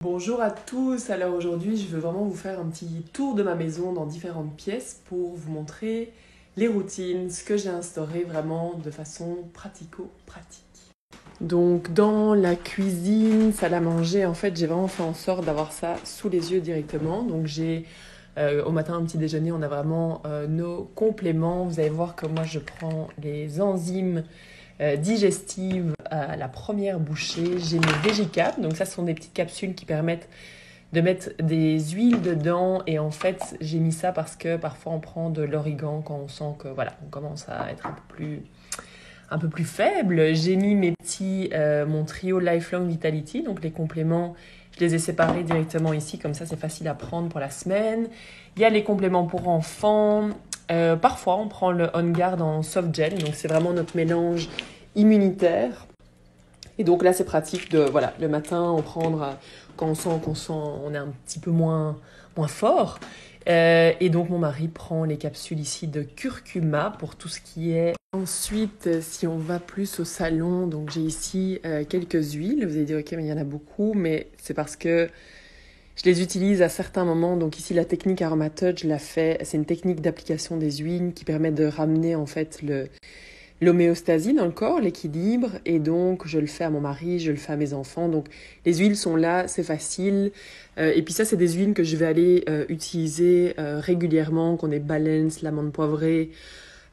Bonjour à tous, alors aujourd'hui je veux vraiment vous faire un petit tour de ma maison dans différentes pièces pour vous montrer les routines, ce que j'ai instauré vraiment de façon pratico-pratique. Donc dans la cuisine, salle à manger, en fait j'ai vraiment fait en sorte d'avoir ça sous les yeux directement. Donc j'ai au matin un petit déjeuner, on a vraiment nos compléments. Vous allez voir que moi je prends les enzymes digestives à la première bouchée. J'ai mes Végicap, donc ça ce sont des petites capsules qui permettent de mettre des huiles dedans. Et en fait j'ai mis ça parce que parfois on prend de l'origan quand on sent que voilà, on commence à être un peu plus faible. J'ai mis mon trio Lifelong Vitality, donc les compléments, je les ai séparés directement ici, comme ça c'est facile à prendre pour la semaine. Il y a les compléments pour enfants. Parfois on prend le On Guard en soft gel, donc c'est vraiment notre mélange immunitaire. Et donc là c'est pratique de, voilà, le matin en prendre quand on est un petit peu moins fort. Et donc mon mari prend les capsules ici de curcuma pour tout ce qui est. Ensuite, si on va plus au salon, donc j'ai ici quelques huiles. Vous allez dire ok mais il y en a beaucoup, mais c'est parce que je les utilise à certains moments. Donc ici la technique Aromatouch, je la fais. C'est une technique d'application des huiles qui permet de ramener en fait l'homéostasie dans le corps, l'équilibre, et donc je le fais à mon mari, je le fais à mes enfants. Donc les huiles sont là, c'est facile. Et puis ça, c'est des huiles que je vais aller utiliser régulièrement, qu'on est Balance, l'amande poivrée,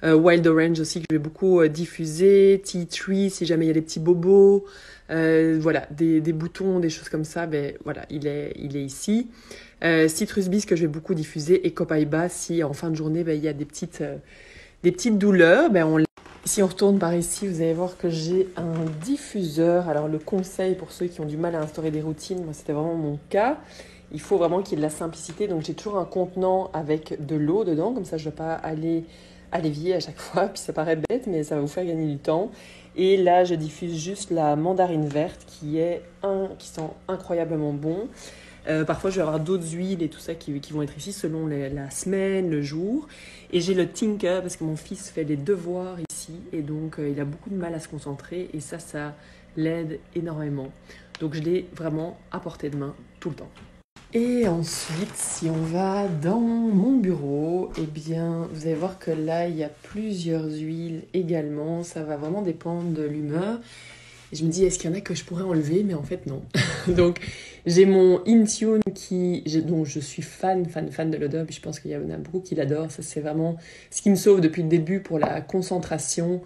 Wild Orange aussi que je vais beaucoup diffuser, Tea Tree si jamais il y a des petits bobos, voilà, des boutons, des choses comme ça, ben voilà, il est ici. Citrus Bis que je vais beaucoup diffuser et Copaiba si en fin de journée ben, il y a des petites douleurs, ben si on retourne par ici, vous allez voir que j'ai un diffuseur. Alors le conseil pour ceux qui ont du mal à instaurer des routines, moi c'était vraiment mon cas. Il faut vraiment qu'il y ait de la simplicité. Donc j'ai toujours un contenant avec de l'eau dedans, comme ça je ne vais pas aller à l'évier à chaque fois. Puis ça paraît bête, mais ça va vous faire gagner du temps. Et là, je diffuse juste la mandarine verte qui sent incroyablement bon. Parfois, je vais avoir d'autres huiles et tout ça qui vont être ici selon la semaine, le jour. Et j'ai le Tinker parce que mon fils fait les devoirs ici et donc il a beaucoup de mal à se concentrer et ça l'aide énormément. Donc je l'ai vraiment à portée de main tout le temps. Et ensuite, si on va dans mon bureau, eh bien, vous allez voir que là, il y a plusieurs huiles également. Ça va vraiment dépendre de l'humeur. Et je me dis, est-ce qu'il y en a que je pourrais enlever? Mais en fait, non. Donc, j'ai mon Intune dont je suis fan de l'odeur. Puis je pense qu'il y en a beaucoup qui l'adorent. Ça, c'est vraiment ce qui me sauve depuis le début pour la concentration.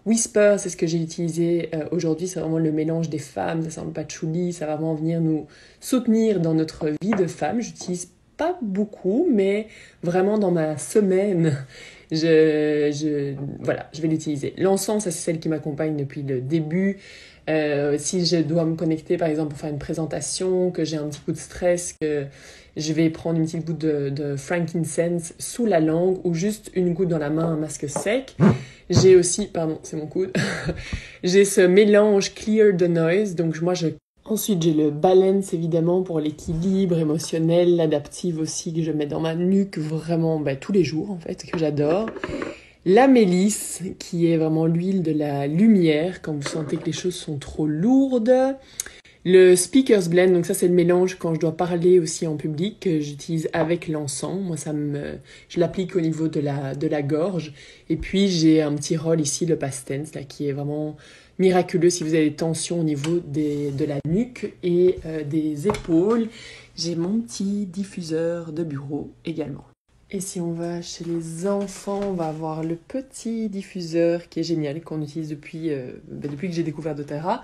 Whisper, c'est ce que j'ai utilisé aujourd'hui. C'est vraiment le mélange des femmes. Ça sent le patchouli. Ça va vraiment venir nous soutenir dans notre vie de femme. J'utilise pas beaucoup, mais vraiment dans ma semaine, voilà, je vais l'utiliser. L'encens, ça c'est celle qui m'accompagne depuis le début. Si je dois me connecter, par exemple, pour faire une présentation, que j'ai un petit coup de stress, que je vais prendre une petite goutte de frankincense sous la langue ou juste une goutte dans la main, un masque sec. J'ai aussi, pardon, c'est mon coude, j'ai ce mélange Clear the Noise. Donc ensuite, j'ai le Balance, évidemment, pour l'équilibre émotionnel, l'adaptive aussi, que je mets dans ma nuque vraiment tous les jours, en fait, que j'adore. La mélisse, qui est vraiment l'huile de la lumière, quand vous sentez que les choses sont trop lourdes. Le Speaker's Blend, donc ça c'est le mélange quand je dois parler aussi en public, que j'utilise avec l'encens. Moi, je l'applique au niveau de la gorge. Et puis j'ai un petit rôle ici, le Pastens, là, qui est vraiment miraculeux si vous avez des tensions au niveau de la nuque et des épaules. J'ai mon petit diffuseur de bureau également. Et si on va chez les enfants, on va avoir le petit diffuseur qui est génial, qu'on utilise depuis que j'ai découvert doTERRA,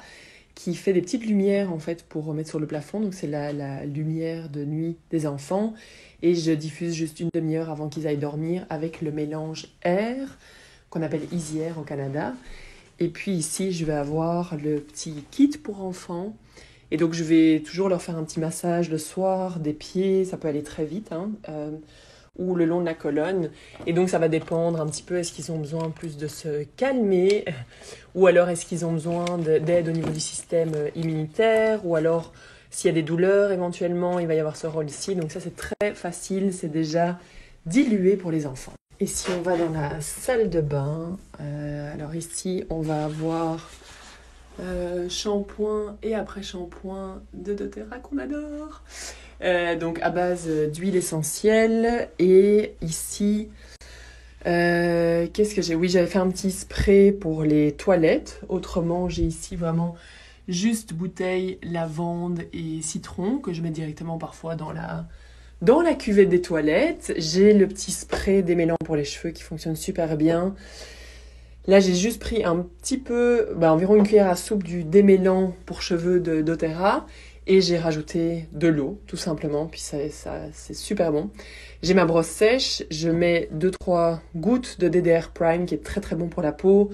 qui fait des petites lumières en fait pour remettre sur le plafond. Donc c'est la lumière de nuit des enfants. Et je diffuse juste une demi-heure avant qu'ils aillent dormir avec le mélange Air, qu'on appelle Easy Air au Canada. Et puis ici, je vais avoir le petit kit pour enfants. Et donc je vais toujours leur faire un petit massage le soir, des pieds, ça peut aller très vite, ou le long de la colonne. Et donc ça va dépendre un petit peu, est-ce qu'ils ont besoin plus de se calmer, ou alors est-ce qu'ils ont besoin d'aide au niveau du système immunitaire, ou alors s'il y a des douleurs éventuellement, il va y avoir ce rôle ici. Donc ça c'est très facile, c'est déjà dilué pour les enfants. Et si on va dans la salle de bain, alors ici on va avoir Shampoing et après-shampoing de doTERRA qu'on adore. Donc à base d'huile essentielle. Et ici, qu'est-ce que j'ai? Oui, j'avais fait un petit spray pour les toilettes. Autrement, j'ai ici vraiment juste bouteille, lavande et citron que je mets directement parfois dans la cuvette des toilettes. J'ai le petit spray démêlant pour les cheveux qui fonctionne super bien. Là, j'ai juste pris un petit peu, environ une cuillère à soupe du démêlant pour cheveux de doTERRA et j'ai rajouté de l'eau, tout simplement, puis ça c'est super bon. J'ai ma brosse sèche, je mets 2-3 gouttes de DDR Prime qui est très très bon pour la peau,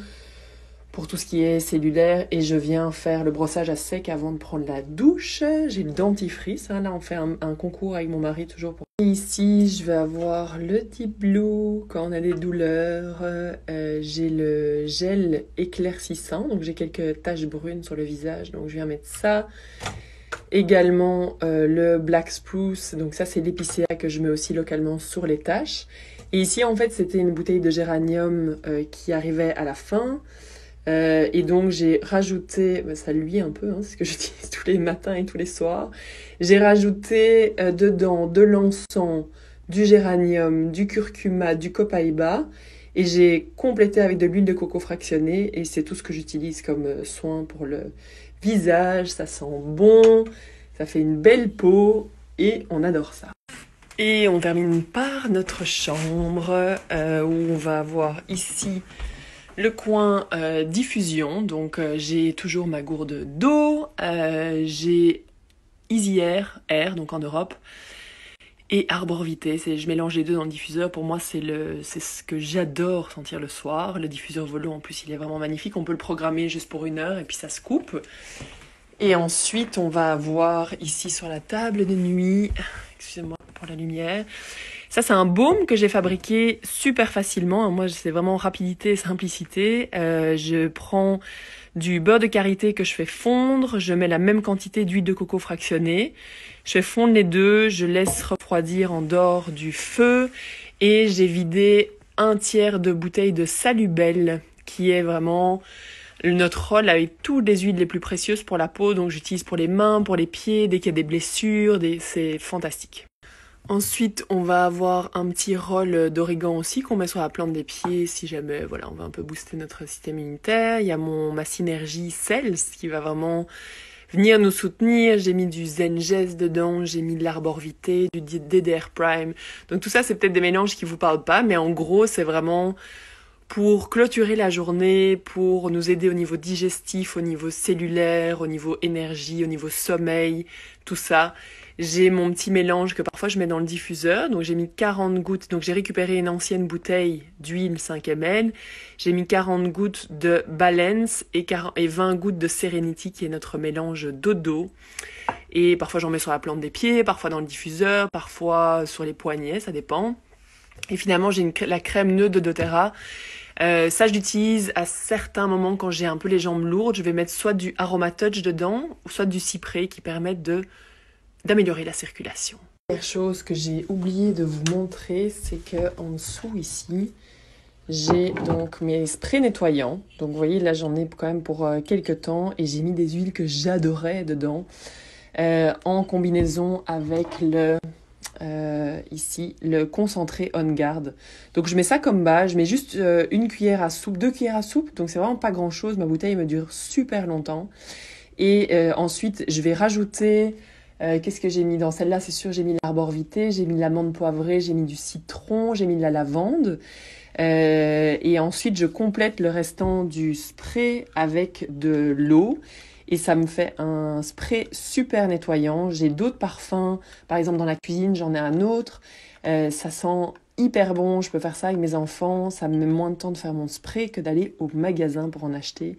pour tout ce qui est cellulaire, et je viens faire le brossage à sec avant de prendre la douche. J'ai le dentifrice, hein, là on fait un concours avec mon mari toujours pour... Et ici, je vais avoir le Deep Blue quand on a des douleurs. J'ai le gel éclaircissant, donc j'ai quelques taches brunes sur le visage, donc je viens mettre ça. Également le Black Spruce, donc ça c'est l'épicéa que je mets aussi localement sur les taches. Et ici en fait c'était une bouteille de géranium qui arrivait à la fin. Et donc j'ai rajouté, ça luit un peu, hein, c'est ce que j'utilise tous les matins et tous les soirs. J'ai rajouté dedans de l'encens, du géranium, du curcuma, du copaiba. Et j'ai complété avec de l'huile de coco fractionnée. Et c'est tout ce que j'utilise comme soin pour le visage. Ça sent bon, ça fait une belle peau et on adore ça. Et on termine par notre chambre où on va avoir ici le coin diffusion, donc j'ai toujours ma gourde d'eau, j'ai Easy Air, donc en Europe, et Arbor Vitae, je mélange les deux dans le diffuseur. Pour moi c'est ce que j'adore sentir le soir. Le diffuseur Volo en plus il est vraiment magnifique, on peut le programmer juste pour 1 heure et puis ça se coupe. Et ensuite on va avoir ici sur la table de nuit, excusez-moi pour la lumière, ça, c'est un baume que j'ai fabriqué super facilement. Moi, c'est vraiment rapidité et simplicité. Je prends du beurre de karité que je fais fondre. Je mets la même quantité d'huile de coco fractionnée. Je fais fondre les deux. Je laisse refroidir en dehors du feu. Et j'ai vidé 1/3 de bouteille de Salubelle, qui est vraiment notre rôle avec toutes les huiles les plus précieuses pour la peau. Donc, j'utilise pour les mains, pour les pieds, dès qu'il y a des blessures. C'est fantastique. Ensuite, on va avoir un petit rôle d'origan aussi qu'on met sur la plante des pieds si jamais on veut un peu booster notre système immunitaire. Il y a ma synergie Cells qui va vraiment venir nous soutenir. J'ai mis du Zengest dedans, j'ai mis de l'Arbor Vitae, du DDR Prime. Donc tout ça, c'est peut-être des mélanges qui vous parlent pas, mais en gros, c'est vraiment pour clôturer la journée, pour nous aider au niveau digestif, au niveau cellulaire, au niveau énergie, au niveau sommeil, tout ça. J'ai mon petit mélange que parfois je mets dans le diffuseur. Donc j'ai mis 40 gouttes. Donc j'ai récupéré une ancienne bouteille d'huile 5 ml. J'ai mis 40 gouttes de Balance et 20 gouttes de Serenity qui est notre mélange d'eau. Et parfois j'en mets sur la plante des pieds, parfois dans le diffuseur, parfois sur les poignets, ça dépend. Et finalement j'ai la crème neutre de doTERRA. Ça je l'utilise à certains moments quand j'ai un peu les jambes lourdes. Je vais mettre soit du Aroma Touch dedans, soit du cyprès qui permettent d'améliorer la circulation. La première chose que j'ai oublié de vous montrer, c'est que en dessous ici, j'ai donc mes sprays nettoyants. Donc vous voyez, là j'en ai quand même pour quelques temps et j'ai mis des huiles que j'adorais dedans en combinaison avec ici le concentré On Guard. Donc je mets ça comme base, je mets juste 1 cuillère à soupe, 2 cuillères à soupe, donc c'est vraiment pas grand chose. Ma bouteille me dure super longtemps. Et ensuite je vais rajouter... qu'est-ce que j'ai mis dans celle-là? C'est sûr, j'ai mis l'Arbor Vitae, j'ai mis de l'amande poivrée, j'ai mis du citron, j'ai mis de la lavande. Et ensuite, je complète le restant du spray avec de l'eau. Et ça me fait un spray super nettoyant. J'ai d'autres parfums. Par exemple, dans la cuisine, j'en ai un autre. Ça sent hyper bon. Je peux faire ça avec mes enfants. Ça me met moins de temps de faire mon spray que d'aller au magasin pour en acheter.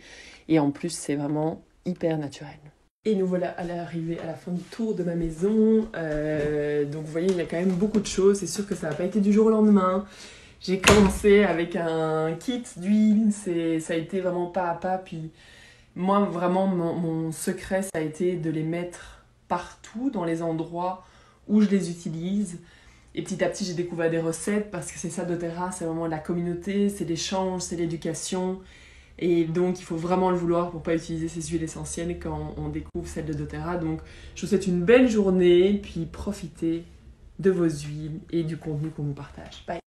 Et en plus, c'est vraiment hyper naturel. Et nous voilà à l'arrivée à la fin du tour de ma maison. Donc vous voyez, il y a quand même beaucoup de choses. C'est sûr que ça n'a pas été du jour au lendemain. J'ai commencé avec un kit d'huile. Ça a été vraiment pas à pas. Puis moi, vraiment, mon secret, ça a été de les mettre partout, dans les endroits où je les utilise. Et petit à petit, j'ai découvert des recettes parce que c'est ça doTERRA. C'est vraiment la communauté, c'est l'échange, c'est l'éducation. Et donc, il faut vraiment le vouloir pour pas utiliser ces huiles essentielles quand on découvre celle de doTERRA. Donc, je vous souhaite une belle journée, puis profitez de vos huiles et du contenu qu'on vous partage. Bye!